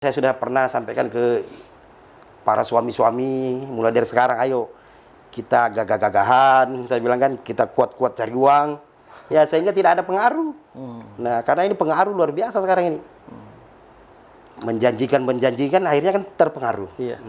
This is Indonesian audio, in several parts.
Saya sudah pernah sampaikan ke para suami-suami, mulai dari sekarang, ayo kita gagah-gagahan, saya bilang kan, kita kuat-kuat cari uang, ya sehingga tidak ada pengaruh. Nah, karena ini pengaruh luar biasa sekarang ini. Menjanjikan, akhirnya kan terpengaruh. Iya.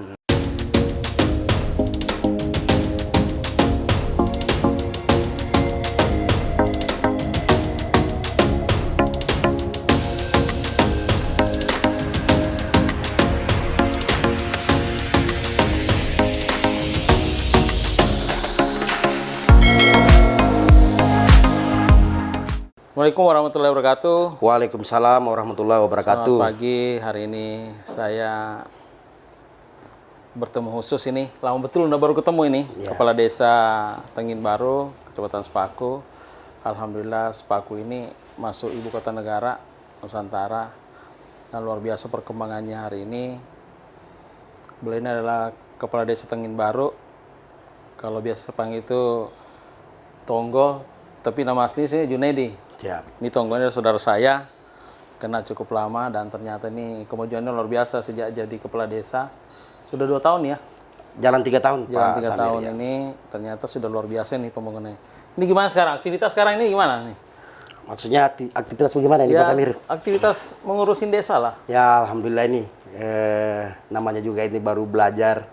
Assalamualaikum warahmatullahi wabarakatuh. Waalaikumsalam warahmatullahi wabarakatuh. Selamat pagi, hari ini saya bertemu khusus ini. Lama betul udah baru ketemu ini. Ya. Kepala Desa Tengin Baru, Kecamatan Sepaku. Alhamdulillah Sepaku ini masuk Ibu Kota Negara, Nusantara. Dan luar biasa perkembangannya hari ini. Beliau ini adalah Kepala Desa Tengin Baru. Kalau biasa panggil itu Tonggo, tapi nama asli saya Junaidi. Siap. Ini Tonggo ini adalah saudara saya, kenal cukup lama dan ternyata ini kemajuannya luar biasa sejak jadi kepala desa. Sudah 2 tahun ya? Jalan 3 tahun, Jalan Pak 3 Samir, tahun ya. ini ternyata sudah luar biasa nih pembangunannya. Ini gimana sekarang? Aktivitas sekarang ini gimana nih? Maksudnya aktivitas bagaimana ini, Ya, Pak Samir? aktivitas mengurusin desa lah. Ya, alhamdulillah ini, namanya juga ini baru belajar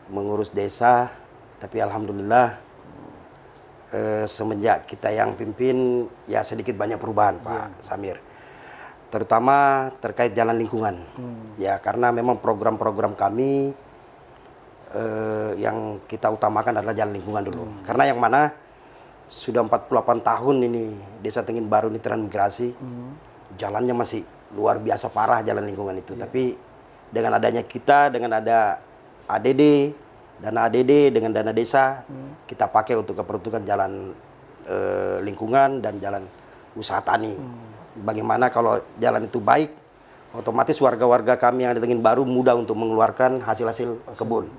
mengurus desa, tapi alhamdulillah semenjak kita yang pimpin, ya sedikit banyak perubahan, Pak Samir. Terutama terkait jalan lingkungan. Ya, karena memang program-program kami yang kita utamakan adalah jalan lingkungan dulu. Karena yang mana sudah 48 tahun ini Desa Tengin Baru ini transmigrasi, jalannya masih luar biasa parah jalan lingkungan itu. Tapi dengan adanya kita, dengan ada ADD, dana ADD dengan dana desa, kita pakai untuk keperuntukan jalan lingkungan dan jalan usaha tani. Bagaimana kalau jalan itu baik, otomatis warga-warga kami yang ada Tengin Baru mudah untuk mengeluarkan hasil-hasil kebun.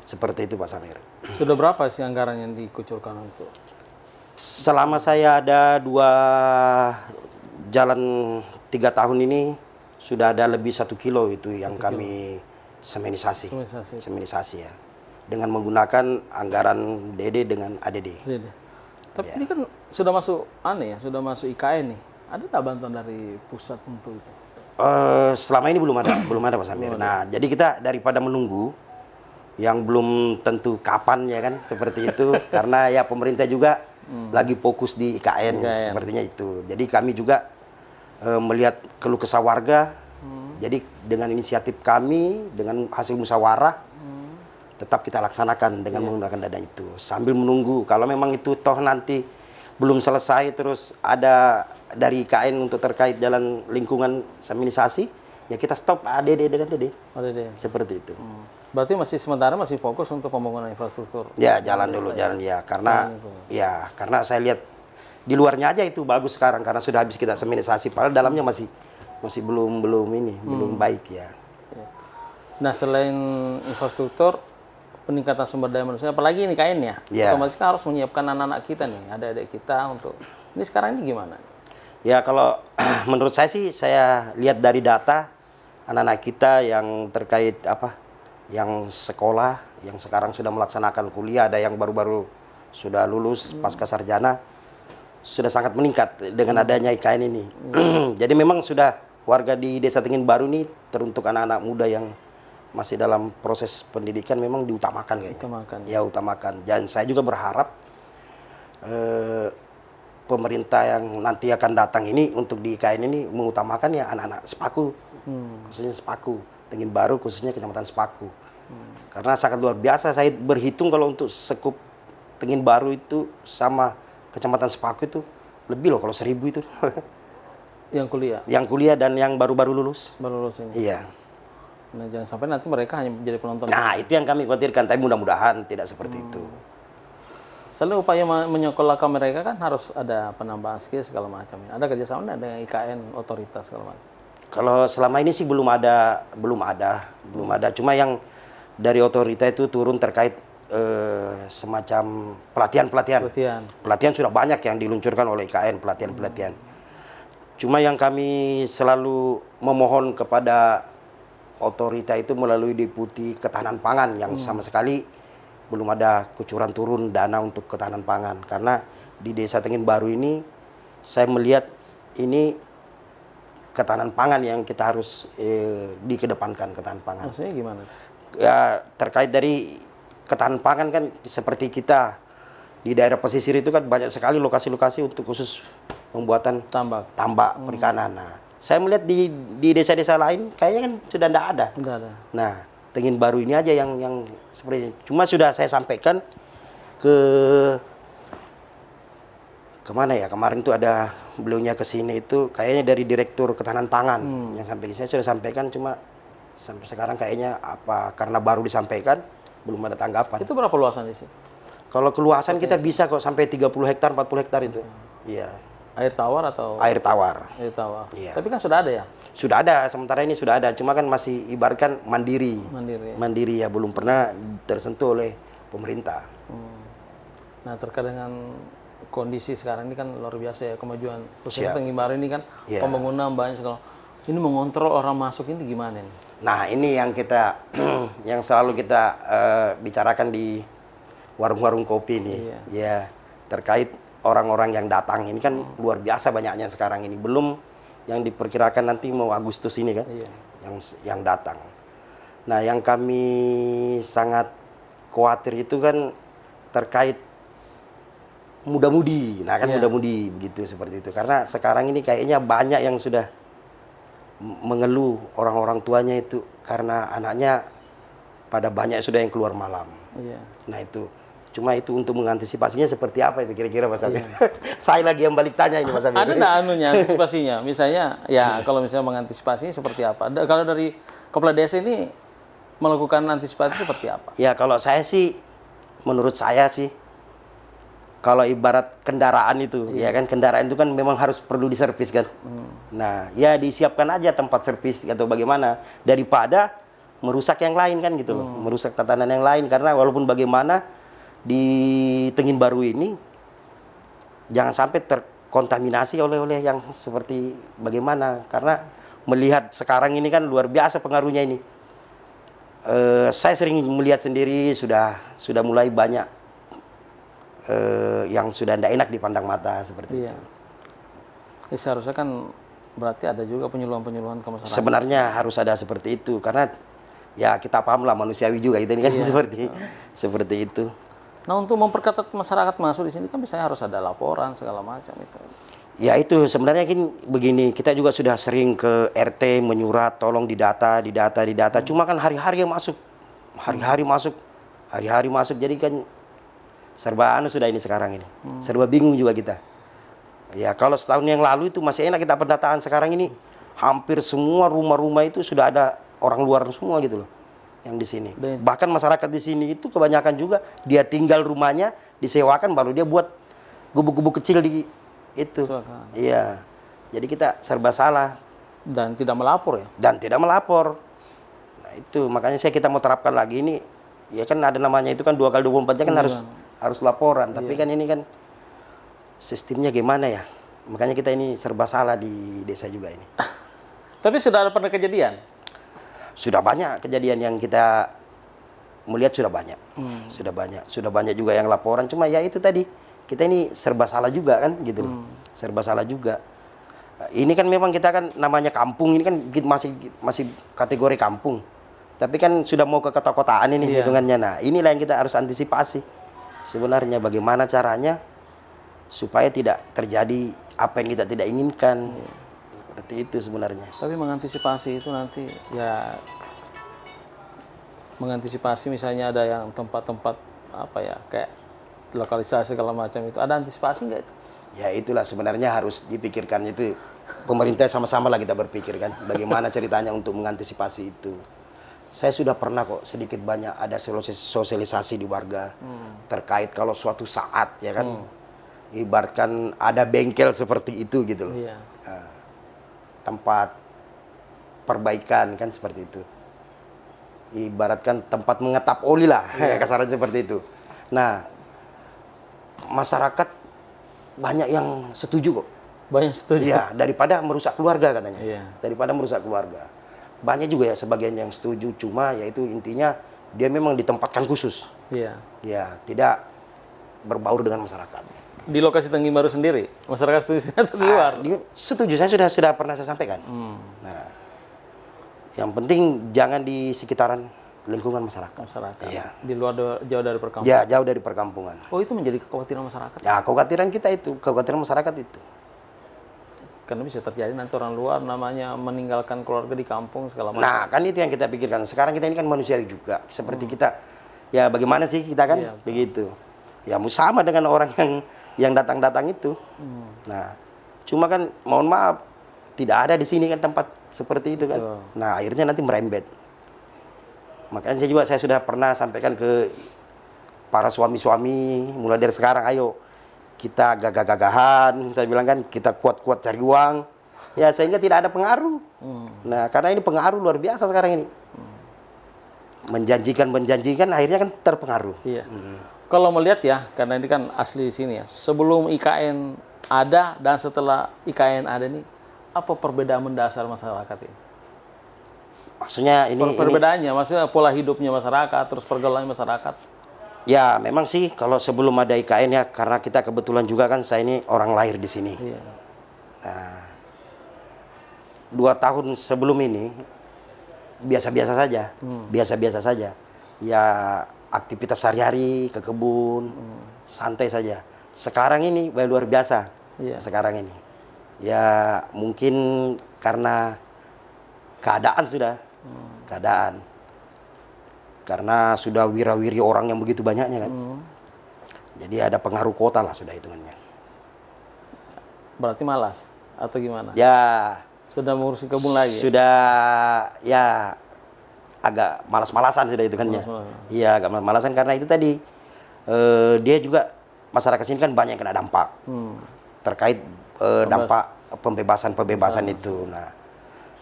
Seperti itu, Pak Samir. Sudah berapa sih anggaran yang dikucurkan untuk? Selama saya ada 2 jalan 3 tahun ini, sudah ada lebih 1 kilo itu yang kami semenisasi. Semenisasi ya. Dengan menggunakan anggaran DD dengan ADD. Tapi ini kan sudah masuk aneh ya, sudah masuk IKN nih. Ada nggak bantuan dari pusat untuk itu? Selama ini belum ada Pak Samir. Nah, jadi kita daripada menunggu yang belum tentu kapan ya kan, seperti itu. Karena ya pemerintah juga lagi fokus di IKN, sepertinya itu. Jadi kami juga melihat keluh kesah warga. Jadi dengan inisiatif kami, dengan hasil musyawarah, tetap kita laksanakan dengan menggunakan dana itu. Sambil menunggu, kalau memang itu toh nanti belum selesai, terus ada dari IKN untuk terkait jalan lingkungan seminisasi, ya kita stop ADD dengan DD. ADD. Seperti itu. Berarti sementara masih fokus untuk pembangunan infrastruktur. Ya, jalan dulu, jalan ya. Karena saya lihat di luarnya aja itu bagus sekarang, karena sudah habis kita seminisasi, padahal dalamnya masih belum baik ya. Nah, selain infrastruktur, peningkatan sumber daya manusia, apalagi ini IKN ya, otomatis kan harus menyiapkan anak-anak kita nih, adik-adik kita untuk, ini sekarang ini gimana? Ya, kalau menurut saya sih, saya lihat dari data anak-anak kita yang terkait yang sekolah, yang sekarang sudah melaksanakan kuliah, ada yang baru-baru sudah lulus pasca sarjana, sudah sangat meningkat dengan adanya IKN ini. Jadi memang sudah warga di Desa Tengin Baru ini teruntuk anak-anak muda yang masih dalam proses pendidikan memang diutamakan kayaknya. Ya, utamakan. Dan saya juga berharap pemerintah yang nanti akan datang ini untuk di IKN ini mengutamakan ya anak-anak Sepaku, khususnya Sepaku, Tengin Baru khususnya Kecamatan Sepaku. Karena sangat luar biasa, saya berhitung kalau untuk sekup Tengin Baru itu sama Kecamatan Sepaku itu lebih loh kalau 1.000 itu. Yang kuliah? Yang kuliah dan yang baru-baru lulus. Baru lulus ini? Iya. Nah, jangan sampai nanti mereka hanya menjadi penonton. Nah, itu yang kami khawatirkan, tapi mudah-mudahan tidak seperti itu. Selalu upaya menyekolahkan mereka kan harus ada penambahan skill segala macam. Ada kerjasama dengan IKN, otoritas segala macam? Kalau selama ini sih belum ada. Cuma yang dari otoritas itu turun terkait semacam pelatihan. Pelatihan sudah banyak yang diluncurkan oleh IKN, pelatihan. Cuma yang kami selalu memohon kepada otorita itu melalui Deputi Ketahanan Pangan yang sama sekali belum ada kucuran turun dana untuk ketahanan pangan. Karena di Desa Tengin Baru ini saya melihat ini ketahanan pangan yang kita harus dikedepankan, ketahanan pangan. Maksudnya gimana? Ya terkait dari ketahanan pangan kan seperti kita di daerah pesisir itu kan banyak sekali lokasi-lokasi untuk khusus pembuatan tambak perikanan. Nah, saya melihat di desa-desa lain kayaknya kan sudah tidak ada. Enggak ada. Nah, Tengin Baru ini aja yang seperti ini. Cuma sudah saya sampaikan ke kemana ya, kemarin tuh ada beliaunya ke sini itu kayaknya dari Direktur Ketahanan Pangan yang sampai saya sudah sampaikan, cuma sampai sekarang kayaknya apa karena baru disampaikan belum ada tanggapan. Itu berapa luasan di situ? Kalau keluasan kita bisa kok sampai 30 hektar, 40 hektar itu. Iya. Air tawar atau? Air tawar. Air tawar. Iya. Tapi kan sudah ada ya? Sudah ada, sementara ini sudah ada. Cuma kan masih ibaratkan mandiri. Mandiri. Mandiri ya, belum pernah tersentuh oleh pemerintah. Nah, terkait dengan kondisi sekarang ini kan luar biasa ya kemajuan. Khususnya Siap. Tengin Baru ini kan Iya. pembangunan banyak sekali. Ini mengontrol orang masuk ini gimana nih? Nah, ini yang kita yang selalu kita bicarakan di warung-warung kopi nih. Iya. Ya, terkait orang-orang yang datang ini kan luar biasa banyaknya sekarang ini. Belum yang diperkirakan nanti mau Agustus ini kan. Iya. Yang datang. Nah, yang kami sangat khawatir itu kan terkait muda-mudi. Nah, kan Iya. muda-mudi begitu seperti itu. Karena sekarang ini kayaknya banyak yang sudah mengeluh orang-orang tuanya itu karena anaknya pada banyak sudah yang keluar malam. Iya. Nah, itu. Cuma itu untuk mengantisipasinya seperti apa itu kira-kira Mas Amir? Saya lagi yang balik tanya ini Mas Amir. Ada nggak anunya antisipasinya? Misalnya, ya kalau misalnya mengantisipasinya seperti apa? Kalau dari Kepala Desa ini melakukan antisipasi seperti apa? Ya kalau saya sih, menurut saya sih, kalau ibarat kendaraan itu, ya kan kendaraan itu kan memang harus perlu diservis kan. Nah, ya disiapkan aja tempat servis atau bagaimana daripada merusak yang lain kan gitu loh, merusak tatanan yang lain karena walaupun bagaimana di Tengin Baru ini jangan sampai terkontaminasi oleh yang seperti bagaimana karena melihat sekarang ini kan luar biasa pengaruhnya ini. Saya sering melihat sendiri sudah mulai banyak yang sudah tidak enak dipandang mata seperti Iya. itu. Seharusnya kan berarti ada juga penyuluhan-penyuluhan ke masyarakat. Sebenarnya harus ada seperti itu karena ya kita paham lah manusiawi juga kita ini kan seperti itu. Nah, untuk memperketat masyarakat masuk di sini kan biasanya harus ada laporan segala macam itu. Ya itu sebenarnya kan begini, kita juga sudah sering ke RT menyurat tolong didata. Cuma kan hari-hari yang masuk. Hari-hari masuk. Jadi kan serba sudah ini sekarang ini. Serba bingung juga kita. Ya kalau setahun yang lalu itu masih enak kita pendataan, sekarang ini hampir semua rumah-rumah itu sudah ada orang luar semua gitu loh. Yang di sini. Bahkan masyarakat di sini itu kebanyakan juga dia tinggal rumahnya disewakan baru dia buat gubuk-gubuk kecil di itu. Iya. Jadi kita serba salah dan tidak melapor ya. Nah, itu makanya kita mau terapkan lagi ini. Ya kan ada namanya itu kan 2x24 kan harus laporan, tapi kan ini kan sistemnya gimana ya? Makanya kita ini serba salah di desa juga ini. Tapi sudah ada pernah kejadian? Sudah banyak kejadian yang kita melihat sudah banyak. Sudah banyak juga yang laporan. Cuma ya itu tadi, kita ini serba salah juga kan gitu loh. Serba salah juga. Ini kan memang kita kan namanya kampung, ini kan masih kategori kampung. Tapi kan sudah mau ke kota-kotaan ini hitungannya. Nah, inilah yang kita harus antisipasi. Sebenarnya bagaimana caranya supaya tidak terjadi apa yang kita tidak inginkan. Seperti itu sebenarnya. Tapi mengantisipasi itu nanti ya mengantisipasi misalnya ada yang tempat-tempat apa ya kayak lokalisasi segala macam itu ada antisipasi nggak itu? Ya itulah sebenarnya harus dipikirkan itu. Pemerintah sama-sama lah kita berpikir kan bagaimana ceritanya untuk mengantisipasi itu. Saya sudah pernah kok sedikit banyak ada sosialisasi di warga terkait kalau suatu saat ya kan ibaratkan ada bengkel seperti itu gitu loh. Iya. Tempat perbaikan kan seperti itu. Ibaratkan tempat mengetap oli lah, kasaran seperti itu. Nah, masyarakat banyak yang setuju kok. Banyak setuju. Iya, daripada merusak keluarga katanya. Iya. Daripada merusak keluarga. Banyak juga ya sebagian yang setuju, cuma yaitu intinya dia memang ditempatkan khusus. Iya. Ya, tidak berbaur dengan masyarakat. Di lokasi Tengging Baru sendiri, masyarakat setuju atau di luar? Setuju, saya sudah pernah saya sampaikan. Nah, yang penting jangan di sekitaran lingkungan masyarakat. Masyarakat. Iya. Di luar jauh dari perkampungan. Ya, jauh dari perkampungan. Oh, itu menjadi kekhawatiran masyarakat. Ya, kekhawatiran kita itu, kekhawatiran masyarakat itu. Karena bisa terjadi nanti orang luar namanya meninggalkan keluarga di kampung segala macam. Nah, kan itu yang kita pikirkan. Sekarang kita ini kan manusiawi juga. Seperti kita, ya bagaimana sih kita kan? Iya, begitu. Ya, sama dengan orang yang datang-datang itu. Nah, cuma kan mohon maaf, tidak ada di sini kan tempat seperti itu kan. Betul. Nah, akhirnya nanti merembet. Makanya saya sudah pernah sampaikan ke para suami-suami, mulai dari sekarang, ayo kita gagah-gagahan, saya bilang kan, kita kuat-kuat cari uang, ya sehingga tidak ada pengaruh. Nah, karena ini pengaruh luar biasa sekarang ini. Menjanjikan, akhirnya kan terpengaruh. Iya. Kalau melihat ya, karena ini kan asli di sini ya, sebelum IKN ada dan setelah IKN ada nih, apa perbedaan mendasar masyarakat ini? Maksudnya ini Perbedaannya, maksudnya pola hidupnya masyarakat, terus pergaulan masyarakat. ya memang sih kalau sebelum ada IKN ya, karena kita kebetulan juga kan saya ini orang lahir di sini. Iya. Nah, 2 tahun sebelum ini biasa-biasa saja, biasa-biasa saja. Ya aktivitas sehari-hari ke kebun, santai saja. Sekarang ini luar biasa. Iya. Sekarang ini, ya mungkin karena keadaan sudah, keadaan. Karena sudah wira-wiri orang yang begitu banyaknya kan. Jadi ada pengaruh kota lah sudah hitungannya. Berarti malas atau gimana? Ya, Sudah mengurusi kebun lagi? sudah ya agak malas-malasan sudah hitungannya. Malas-malasan. Iya, agak malas-malasan karena itu tadi dia juga masyarakat sini kan banyak yang kena dampak terkait dampak pembebasan itu. Nah,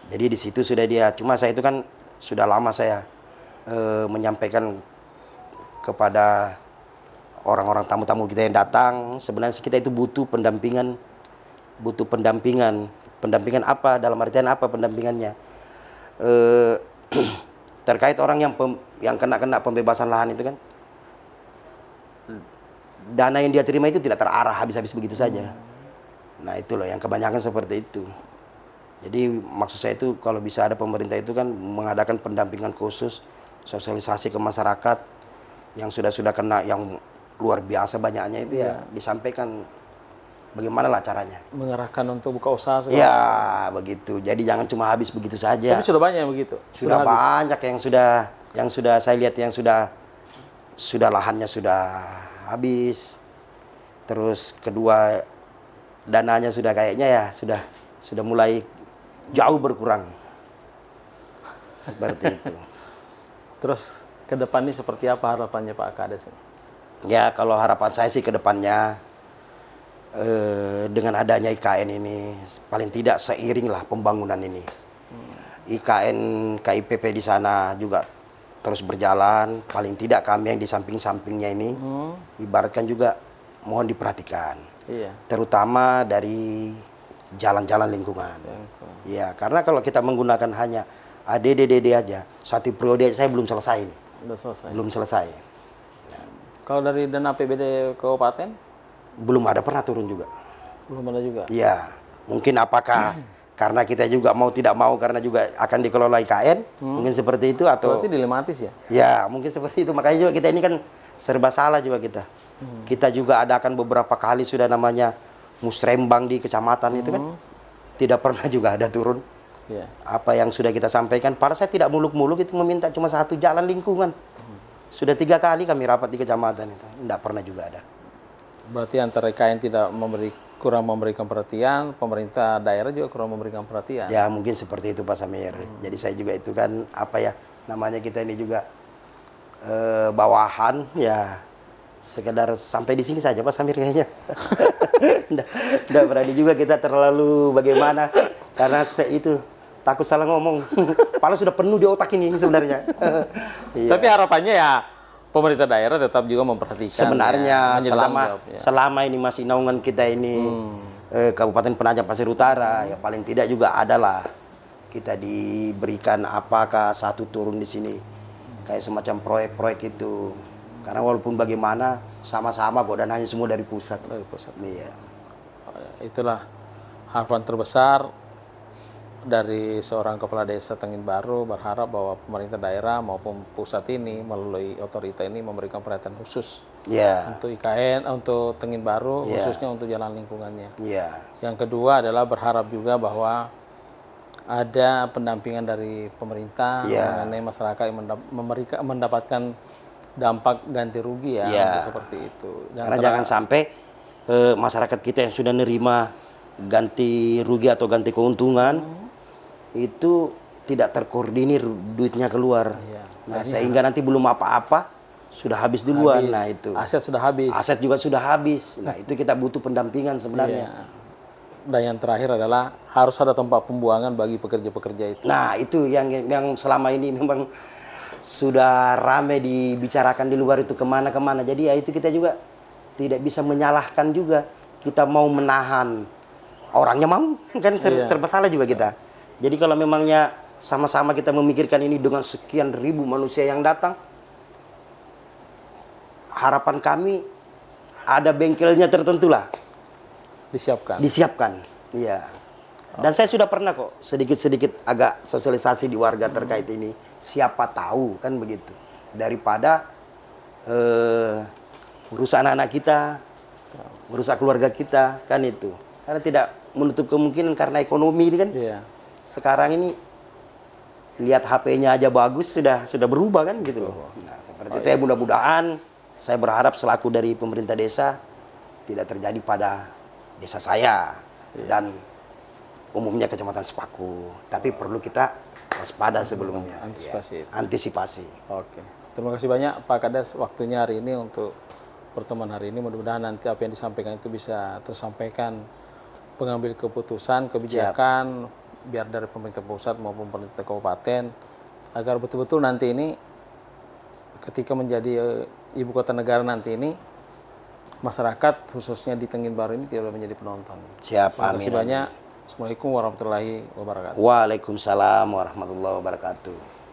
jadi di situ sudah dia. Cuma saya itu kan sudah lama saya menyampaikan kepada orang-orang tamu-tamu kita yang datang, sebenarnya kita itu butuh pendampingan. Pendampingan apa? Dalam artian apa pendampingannya? Terkait orang yang kena pembebasan lahan itu kan, dana yang dia terima itu tidak terarah habis-habis begitu saja. Nah itu loh yang kebanyakan seperti itu. Jadi maksud saya itu kalau bisa ada pemerintah itu kan mengadakan pendampingan khusus, sosialisasi ke masyarakat yang sudah kena yang luar biasa banyaknya itu ya disampaikan bagaimana lah caranya. Mengarahkan untuk buka usaha segala. Ya begitu. Jadi jangan cuma habis begitu saja. Tapi sudah banyak yang begitu. Sudah habis. banyak yang sudah saya lihat yang sudah lahannya sudah habis. Terus kedua dananya sudah kayaknya ya sudah mulai jauh berkurang. Seperti itu. Terus ke depan ini seperti apa harapannya Pak Kades? Ya kalau harapan saya sih ke depannya dengan adanya IKN ini paling tidak seiring lah pembangunan ini. IKN KIPP di sana juga terus berjalan, paling tidak kami yang di samping-sampingnya ini ibaratkan juga mohon diperhatikan. Iya. Terutama dari jalan-jalan lingkungan. Ya, karena kalau kita menggunakan hanya ADDDD aja, satu periode saya belum selesai. Sudah selesai. Belum selesai. Kalau dari dana APBD kabupaten? Belum ada pernah turun juga. Belum ada juga. Iya, mungkin apakah karena kita juga mau tidak mau karena juga akan dikelola IKN, mungkin seperti itu atau Berarti dilematis ya? ya mungkin seperti itu. Makanya juga kita ini kan serba salah juga kita. Kita juga adakan beberapa kali sudah namanya musrembang di kecamatan itu kan, tidak pernah juga ada turun. Iya. Apa yang sudah kita sampaikan, para saya tidak muluk-muluk itu meminta cuma satu jalan lingkungan. Sudah 3 kali kami rapat di kecamatan itu, tidak pernah juga ada. Berarti antara IKN kurang memberikan perhatian, pemerintah daerah juga kurang memberikan perhatian. Ya mungkin seperti itu Pak Samir. Jadi saya juga itu kan apa ya namanya kita ini juga bawahan ya sekedar sampai di sini saja Pak Samir kayaknya. Nggak berani juga kita terlalu bagaimana karena itu takut salah ngomong. Padahal sudah penuh di otak ini sebenarnya. Iya. Tapi harapannya ya pemerintah daerah tetap juga memperhatikan. Sebenarnya ya, selama ini masih naungan kita ini Kabupaten Penajam Pasir Utara, ya paling tidak juga adalah kita diberikan apakah satu turun di sini kayak semacam proyek-proyek itu. Karena walaupun bagaimana sama-sama kok dananya semua dari pusat. Dari pusat. Iya. Itulah harapan terbesar dari seorang kepala desa Tengin Baru, berharap bahwa pemerintah daerah maupun pusat ini melalui otorita ini memberikan perhatian khusus Iya. untuk IKN, untuk Tengin Baru, Iya. khususnya untuk jalan lingkungannya. Iya. Yang kedua adalah berharap juga bahwa ada pendampingan dari pemerintah Iya. mengenai masyarakat yang mendapatkan dampak ganti rugi ya, Iya. untuk seperti itu. Karena jangan sampai masyarakat kita yang sudah nerima ganti rugi atau ganti keuntungan itu tidak terkoordinir duitnya keluar. Iya. Nah, sehingga nanti belum apa-apa sudah habis duluan. Habis. Nah, itu. Aset sudah habis. Aset juga sudah habis. Nah, itu kita butuh pendampingan sebenarnya. Iya. Dan yang terakhir adalah harus ada tempat pembuangan bagi pekerja-pekerja itu. Nah, itu yang selama ini memang sudah ramai dibicarakan di luar itu kemana-kemana. Jadi ya itu kita juga tidak bisa menyalahkan juga. Kita mau menahan, orangnya mau, kan serba salah juga kita. Jadi kalau memangnya sama-sama kita memikirkan ini dengan sekian ribu manusia yang datang, harapan kami ada bengkelnya tertentu lah. Disiapkan, iya. Dan saya sudah pernah kok sedikit-sedikit agak sosialisasi di warga terkait ini. Siapa tahu kan begitu. Daripada merusak anak-anak kita, merusak keluarga kita, kan itu. Karena tidak menutup kemungkinan karena ekonomi ini kan. Iya. Sekarang ini lihat HP-nya aja bagus sudah berubah kan gitu loh. Nah, seperti itu ya, mudah-mudahan saya berharap selaku dari pemerintah desa tidak terjadi pada desa saya dan umumnya Kecamatan Sepaku. Tapi perlu kita waspada sebelumnya. Antisipasi. Ya. Antisipasi. Oke. Terima kasih banyak Pak Kades waktunya hari ini untuk pertemuan hari ini. Mudah-mudahan nanti apa yang disampaikan itu bisa tersampaikan pengambil keputusan, kebijakan biar dari pemerintah pusat maupun pemerintah kabupaten agar betul-betul nanti ini ketika menjadi ibu kota negara nanti ini masyarakat khususnya di Tengin Baru ini tidak menjadi penonton. Siap, Terima kasih amin. banyak. Assalamualaikum warahmatullahi wabarakatuh. Waalaikumsalam warahmatullahi wabarakatuh.